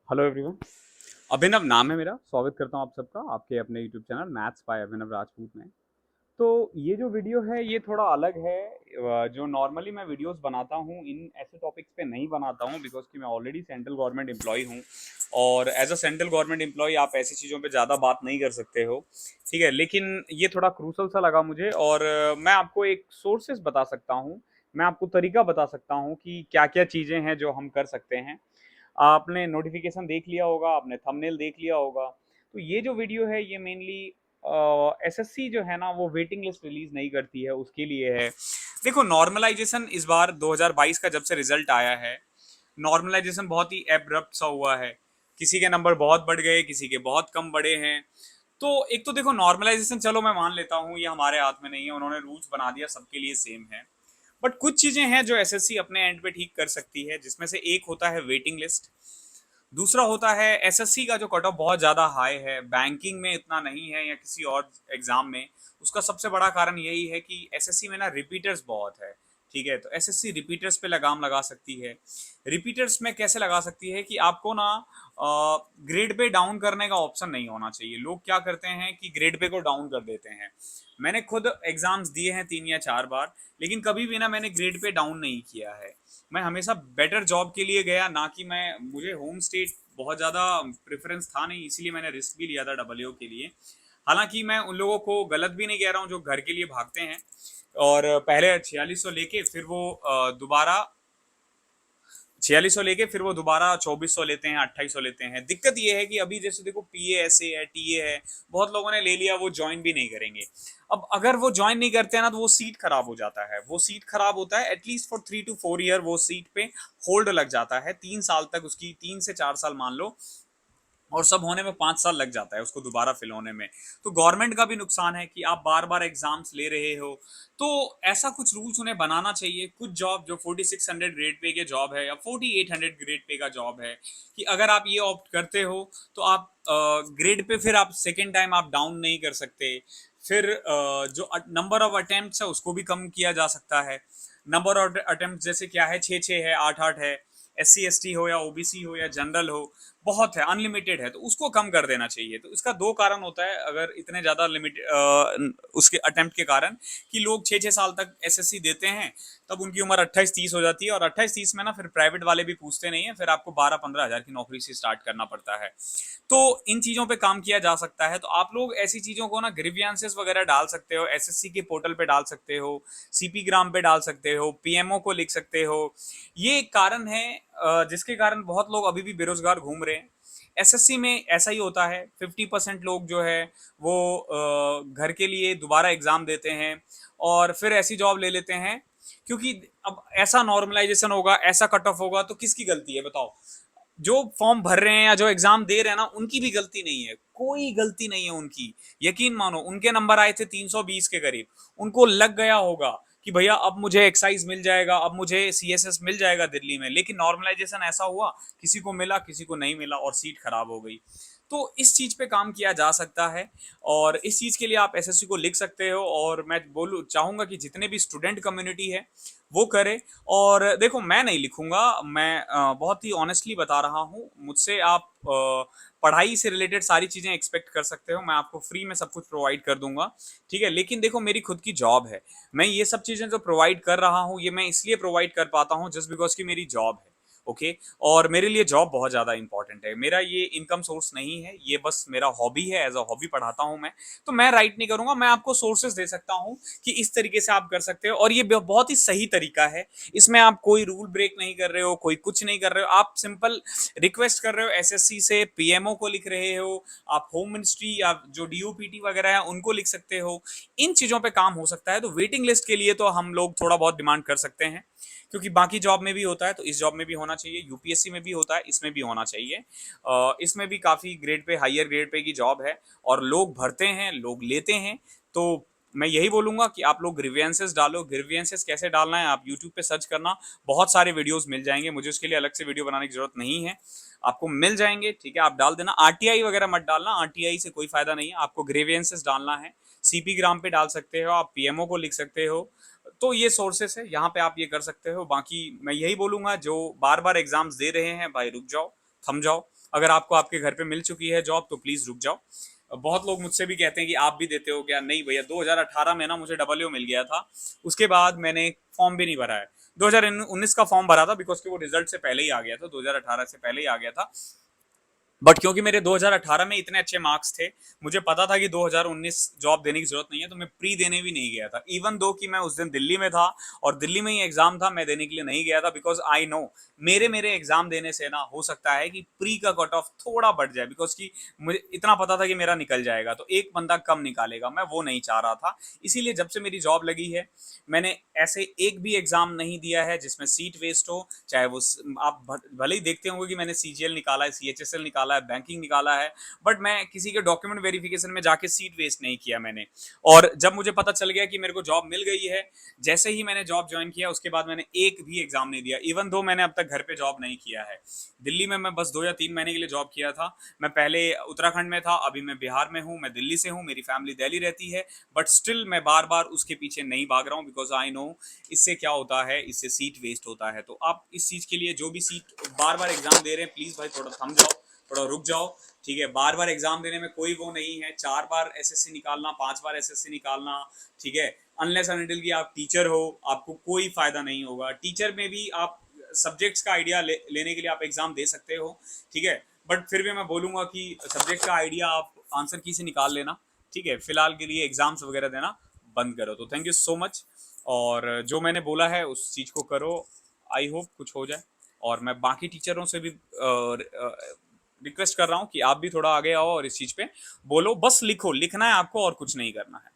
Hello everyone. अभिनव नाम है मेरा। स्वागत करता हूँ आप सबका आपके अपने यूट्यूब चैनल मैथ्स बाय अभिनव राजपूत में। तो ये जो वीडियो है ये थोड़ा अलग है। जो नॉर्मली मैं वीडियोस बनाता हूँ इन ऐसे टॉपिक्स पे नहीं बनाता हूँ बिकॉज कि मैं ऑलरेडी सेंट्रल गवर्नमेंट एम्प्लॉय हूँ। और as a central government employ आप ऐसी चीज़ों पे ज़्यादा बात नहीं कर सकते हो। ठीक है, लेकिन ये थोड़ा क्रूशल सा लगा मुझे और मैं आपको एक सोर्सेस बता सकता हूँ। मैं आपको तरीका बता सकता हूँ कि क्या क्या चीज़ें हैं जो हम कर सकते हैं। आपने नोटिफिकेशन देख लिया होगा, आपने थंबनेल देख लिया होगा। तो ये जो वीडियो है ये मेनली एसएससी जो है ना वो वेटिंग लिस्ट रिलीज नहीं करती है उसके लिए है। देखो, नॉर्मलाइजेशन इस बार 2022 का जब से रिजल्ट आया है, नॉर्मलाइजेशन बहुत ही एब्रप्ट सा हुआ है। किसी के नंबर बहुत बढ़ गए, किसी के बहुत कम बढ़े हैं। तो एक तो देखो, नॉर्मलाइजेशन चलो मैं मान लेता हूँ ये हमारे हाथ में नहीं है, उन्होंने रूल्स बना दिया सबके लिए सेम है। बट कुछ चीजें हैं जो एसएससी अपने एंड पे ठीक कर सकती है, जिसमें से एक होता है वेटिंग लिस्ट। दूसरा होता है एसएससी का जो कट ऑफ बहुत ज़्यादा हाई है, बैंकिंग में इतना नहीं है या किसी और एग्जाम में। उसका सबसे बड़ा कारण यही है कि एसएससी में ना रिपीटर्स बहुत है। ठीक है, तो एसएससी रिपीटर्स पे लगाम लगा सकती है। रिपीटर्स में कैसे लगा सकती है कि आपको ना ग्रेड पे डाउन करने का ऑप्शन नहीं होना चाहिए। लोग क्या करते हैं कि ग्रेड पे को डाउन कर देते हैं। मैंने खुद एग्जाम्स दिए हैं 3 या 4 बार, लेकिन कभी भी ना मैंने ग्रेड पे डाउन नहीं किया है। मैं हमेशा बेटर जॉब के लिए गया, ना कि मैं मुझे होम स्टेट बहुत ज़्यादा प्रेफरेंस था नहीं, इसीलिए मैंने रिस्क भी लिया था डब्ल्यू के लिए। हालांकि मैं उन लोगों को गलत भी नहीं कह रहा हूँ जो घर के लिए भागते हैं और पहले 4600 लेके फिर वो दोबारा 4600 लेके फिर वो दोबारा 2400 लेते हैं, 2800 लेते हैं। दिक्कत ये है कि अभी जैसे देखो पीए ऐसे है, टीए है, बहुत लोगों ने ले लिया, वो ज्वाइन भी नहीं करेंगे। अब अगर वो ज्वाइन नहीं करते हैं ना तो वो सीट खराब हो जाता है। वो सीट खराब होता है एटलीस्ट फॉर 3 to 4 ईयर, वो सीट पे होल्ड लग जाता है। 3 साल तक, उसकी 3 से 4 साल मान लो, और सब होने में 5 साल लग जाता है उसको दोबारा फिल होने में। तो गवर्नमेंट का भी नुकसान है कि आप बार बार एग्जाम्स ले रहे हो। तो ऐसा कुछ रूल्स उन्हें बनाना चाहिए। कुछ जॉब जो 4600 ग्रेड पे के जॉब है या 4800 ग्रेड पे का जॉब है, कि अगर आप ये ऑप्ट करते हो तो आप ग्रेड पे फिर आप सेकेंड टाइम आप डाउन नहीं कर सकते। फिर जो नंबर ऑफ अटेम्प्ट है उसको भी कम किया जा सकता है। नंबर ऑफ अटेम्प्ट जैसे क्या है, 6 6 है, 8 8 है। SC ST हो या ओबीसी हो या जनरल हो, बहुत है, अनलिमिटेड है, तो उसको कम कर देना चाहिए। तो इसका दो कारण होता है अगर इतने ज़्यादा लिमिट उसके अटेम्प्ट के कारण, कि लोग 6 6 साल तक एसएससी देते हैं, तब उनकी उम्र 28 30 हो जाती है, और 28 30 में ना फिर प्राइवेट वाले भी पूछते नहीं है, फिर आपको 12 15 हज़ार की नौकरी से स्टार्ट करना पड़ता है। तो इन चीज़ों पे काम किया जा सकता है। तो आप लोग ऐसी चीज़ों को ना ग्रीवियंसेस वगैरह डाल सकते हो, एसएससी के पोर्टल पे डाल सकते हो, सीपी ग्राम पे डाल सकते हो, पीएमओ को लिख सकते हो। ये एक कारण है जिसके कारण बहुत लोग अभी भी बेरोजगार घूम रहे हैं। एसएससी में ऐसा ही होता है, 50% लोग जो है वो घर के लिए दोबारा एग्जाम देते हैं और फिर ऐसी जॉब ले लेते हैं। क्योंकि अब ऐसा नॉर्मलाइजेशन होगा, ऐसा कट ऑफ होगा, तो किसकी गलती है बताओ? जो फॉर्म भर रहे हैं या जो एग्जाम दे रहे हैं ना, उनकी भी गलती नहीं है, कोई गलती नहीं है उनकी। यकीन मानो, उनके नंबर आए थे 320 के करीब, उनको लग गया होगा कि भैया अब मुझे एक्साइज मिल जाएगा, अब मुझे सीएसएस मिल जाएगा दिल्ली में, लेकिन नॉर्मलाइजेशन ऐसा हुआ, किसी को मिला किसी को नहीं मिला और सीट खराब हो गई। तो इस चीज पे काम किया जा सकता है और इस चीज के लिए आप एसएससी को लिख सकते हो। और मैं बोलूँ चाहूंगा कि जितने भी स्टूडेंट कम्युनिटी है वो करे। और देखो, मैं नहीं लिखूंगा, मैं बहुत ही ऑनेस्टली बता रहा हूँ। मुझसे आप पढ़ाई से रिलेटेड सारी चीज़ें एक्सपेक्ट कर सकते हो, मैं आपको फ्री में सब कुछ प्रोवाइड कर दूंगा। ठीक है, लेकिन देखो मेरी खुद की जॉब है। मैं ये सब चीज़ें जो प्रोवाइड कर रहा हूँ ये मैं इसलिए प्रोवाइड कर पाता हूँ जस्ट बिकॉज की मेरी जॉब है। ओके, और मेरे लिए जॉब बहुत ज़्यादा इंपॉर्टेंट है। मेरा ये इनकम सोर्स नहीं है, ये बस मेरा हॉबी है, एज अ हॉबी पढ़ाता हूँ मैं। तो मैं राइट नहीं करूंगा, मैं आपको सोर्सेज दे सकता हूँ कि इस तरीके से आप कर सकते हो, और ये बहुत ही सही तरीका है। इसमें आप कोई रूल ब्रेक नहीं कर रहे हो, कोई कुछ नहीं कर रहे हो, आप सिंपल रिक्वेस्ट कर रहे हो एसएससी से, पीएमओ को लिख रहे हो, आप होम मिनिस्ट्री या जो डीओपीटी वगैरह है उनको लिख सकते हो। इन चीज़ों पे काम हो सकता है। तो वेटिंग लिस्ट के लिए तो हम लोग थोड़ा बहुत डिमांड कर सकते हैं, क्योंकि बाकी जॉब में भी होता है तो इस जॉब में भी होना चाहिए, यूपीएससी में भी होता है, इसमें भी होना चाहिए। इसमें भी काफ़ी grade pay, higher grade pay की जॉब है और लोग भरते हैं, लोग लेते हैं। तो मैं यही बोलूंगा कि आप लोग ग्रीवियंसेस डालो। ग्रीवियंसेस कैसे डालना है आप यूट्यूब पे सर्च करना, बहुत सारे वीडियोस मिल जाएंगे, मुझे उसके लिए अलग से वीडियो बनाने की जरूरत नहीं है, आपको मिल जाएंगे। ठीक है, आप डाल देना। आरटीआई वगैरह मत डालना, आरटीआई से कोई फायदा नहीं है, आपको ग्रीवियंसेस डालना है। सीपी ग्राम पे डाल सकते हो, आप पीएमओ को लिख सकते हो। तो ये सोर्सेस है, यहाँ पे आप ये कर सकते हो। बाकी मैं यही बोलूंगा, जो बार बार एग्जाम्स दे रहे हैं भाई रुक जाओ, थम जाओ। अगर आपको आपके घर पे मिल चुकी है जॉब तो प्लीज़ रुक जाओ। बहुत लोग मुझसे भी कहते हैं कि आप भी देते हो क्या? नहीं भैया, 2018 में ना मुझे डबल मिल गया था, उसके बाद मैंने फॉर्म भी नहीं भरा है। 2019 का फॉर्म भरा था बिकॉज कि वो रिजल्ट से पहले ही आ गया था, 2018 से पहले ही आ गया था। बट क्योंकि मेरे 2018 में इतने अच्छे मार्क्स थे, मुझे पता था कि 2019 जॉब देने की जरूरत नहीं है, तो मैं प्री देने भी नहीं गया था। इवन दो कि मैं उस दिन दिल्ली में था और दिल्ली में ही एग्जाम था, मैं देने के लिए नहीं गया था बिकॉज आई नो मेरे मेरे एग्जाम देने से ना हो सकता है कि प्री का कट ऑफ थोड़ा बढ़ जाए, बिकॉज कि मुझे इतना पता था कि मेरा निकल जाएगा, तो एक बंदा कम निकालेगा, मैं वो नहीं चाह रहा था। इसीलिए जब से मेरी जॉब लगी है, मैंने ऐसे एक भी एग्जाम नहीं दिया है जिसमें सीट वेस्ट हो। चाहे वो आप भले ही देखते होंगे कि मैंने सीजीएल निकाला है, सीएचएसएल निकाला है, बैंकिंग निकाला है, बट मैं किसी के डॉक्यूमेंट वेरिफिकेशन में जाके सीट वेस्ट नहीं किया मैंने। और जब मुझे पता चल गया कि मेरे को जॉब मिल गई है, जैसे ही मैंने जॉब ज्वाइन किया उसके बाद मैंने एक भी एग्जाम नहीं दिया। इवन दो मैंने अब तक घर पे जॉब नहीं किया है। दिल्ली में मैं बस 2 या 3 महीने के लिए जॉब किया था। मैं पहले उत्तराखंड में था, अभी मैं बिहार में हूँ, मैं दिल्ली से हूँ, मेरी फैमिली दिल्ली रहती है। बट स्टिल मैं बार बार उसके पीछे नहीं भाग रहा हूँ बिकॉज आई नो इससे क्या होता है, इससे सीट वेस्ट होता है। तो आप इस चीज़ के लिए जो भी सीट बार बार एग्जाम दे रहे हैं, प्लीज़ भाई थोड़ा थम जाओ, थोड़ा रुक जाओ। ठीक है, बार बार एग्जाम देने में कोई वो नहीं है। 4 बार एसएससी निकालना, 5 बार एसएससी निकालना, ठीक है, अनलेस अनटिल कि आप टीचर हो, आपको कोई फायदा नहीं होगा। टीचर में भी आप सब्जेक्ट्स का आइडिया लेने के लिए आप एग्जाम दे सकते हो, ठीक है, बट फिर भी मैं बोलूंगा कि सब्जेक्ट का आइडिया आप आंसर की से निकाल लेना। ठीक है, फिलहाल के लिए एग्जाम्स वगैरह देना बंद करो। तो थैंक यू सो मच, और जो मैंने बोला है उस चीज़ को करो। आई होप कुछ हो जाए। और मैं बाकी टीचरों से भी रिक्वेस्ट कर रहा हूँ कि आप भी थोड़ा आगे आओ और इस चीज़ पे बोलो। बस लिखो, लिखना है आपको और कुछ नहीं करना है।